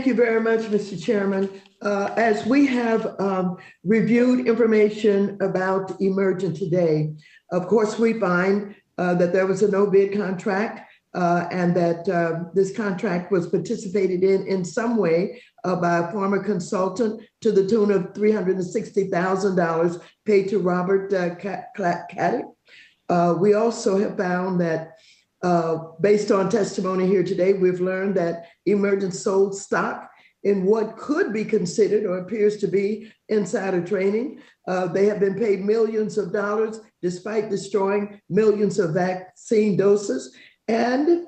Thank you very much, Mr. Chairman. As we have reviewed information about Emergent today, of course, we find that there was a no bid contract and that this contract was participated in some way by a former consultant to the tune of $360,000 paid to Robert Caddick. We also have found that based on testimony here today, we've learned that Emergent sold stock in what could be considered or appears to be insider trading. They have been paid millions of dollars despite destroying millions of vaccine doses, and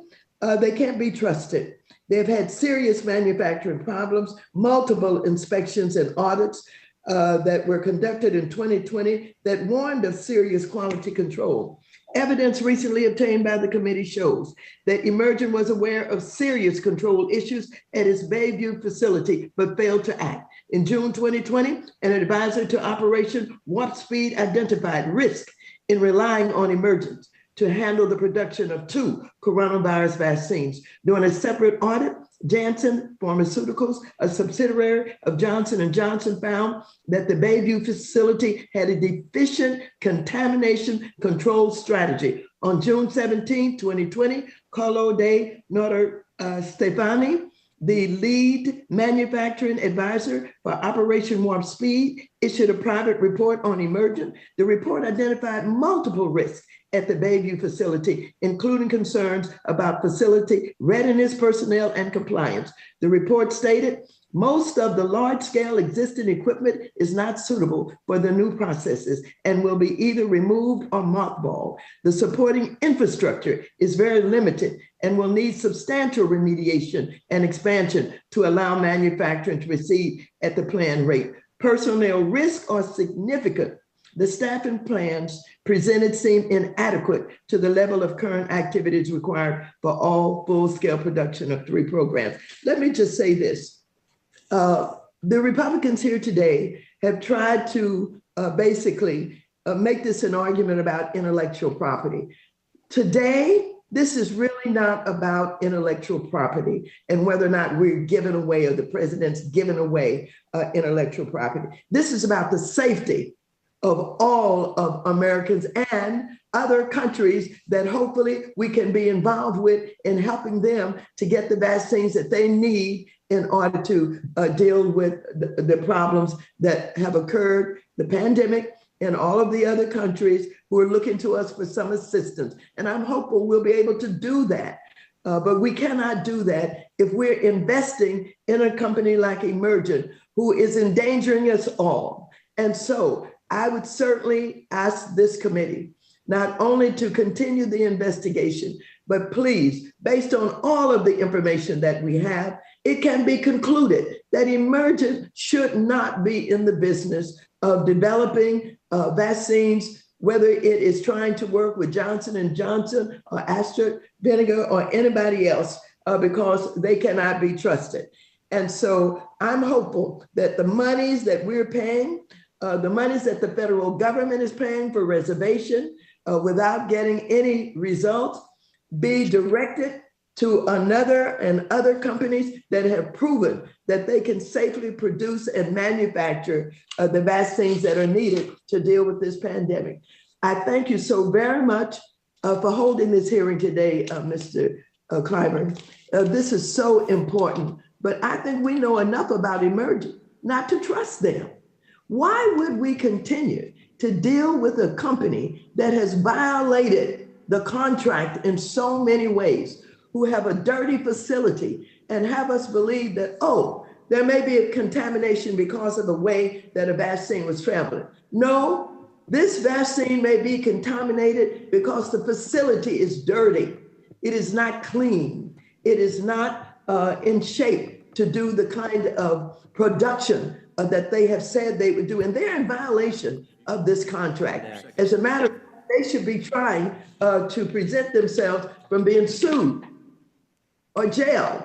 they can't be trusted. They've had serious manufacturing problems, multiple inspections and audits that were conducted in 2020 that warned of serious quality control. Evidence recently obtained by the committee shows that Emergent was aware of serious control issues at its Bayview facility, but failed to act. In June 2020, an advisor to Operation Warp Speed identified risk in relying on Emergent to handle the production of 2 coronavirus vaccines. During a separate audit, Janssen Pharmaceuticals, a subsidiary of Johnson & Johnson, found that the Bayview facility had a deficient contamination control strategy. On June 17, 2020, Carlo De Notar Stefani, the lead manufacturing advisor for Operation Warp Speed, issued a private report on Emergent. The report identified multiple risks at the Bayview facility, including concerns about facility readiness, personnel, and compliance. The report stated, most of the large-scale existing equipment is not suitable for the new processes and will be either removed or mothballed. The supporting infrastructure is very limited and will need substantial remediation and expansion to allow manufacturing to proceed at the planned rate. Personnel risks are significant. The staffing plans presented seem inadequate to the level of current activities required for all full-scale production of 3 programs. Let me just say this. The Republicans here today have tried to basically make this an argument about intellectual property. Today, this is really not about intellectual property and whether or not we're giving away or the president's giving away intellectual property. This is about the safety of all of Americans and other countries that hopefully we can be involved with in helping them to get the vaccines that they need in order to deal with the problems that have occurred, the pandemic, and all of the other countries who are looking to us for some assistance. And I'm hopeful we'll be able to do that. But we cannot do that if we're investing in a company like Emergent, who is endangering us all. And so I would certainly ask this committee not only to continue the investigation, but please, based on all of the information that we have, it can be concluded that Emergent should not be in the business of developing vaccines, whether it is trying to work with Johnson & Johnson or AstraZeneca or anybody else, because they cannot be trusted. And so I'm hopeful that the monies that we're paying, the monies that the federal government is paying for reservation without getting any results, be directed to another and other companies that have proven that they can safely produce and manufacture the vaccines that are needed to deal with this pandemic. I thank you so very much for holding this hearing today, Mr. Kramer. This is so important, but I think we know enough about Emergent not to trust them. Why would we continue to deal with a company that has violated the contract in so many ways, who have a dirty facility and have us believe that, oh, there may be a contamination because of the way that a vaccine was traveling? No, this vaccine may be contaminated because the facility is dirty. It is not clean. It is not in shape to do the kind of production that they have said they would do. And they're in violation of this contract. As a matter of fact, they should be trying to present themselves from being sued or jailed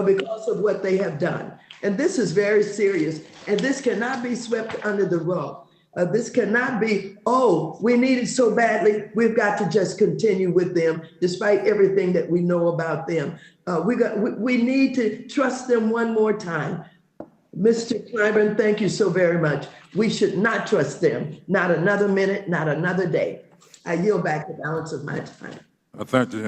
because of what they have done. And this is very serious, and this cannot be swept under the rug. This cannot be, oh, we need it so badly, we've got to just continue with them despite everything that we know about them. We need to trust them one more time. Mr. Kramer, thank you so very much. We should not trust them, not another minute, not another day. I yield back the balance of my time. I thank you.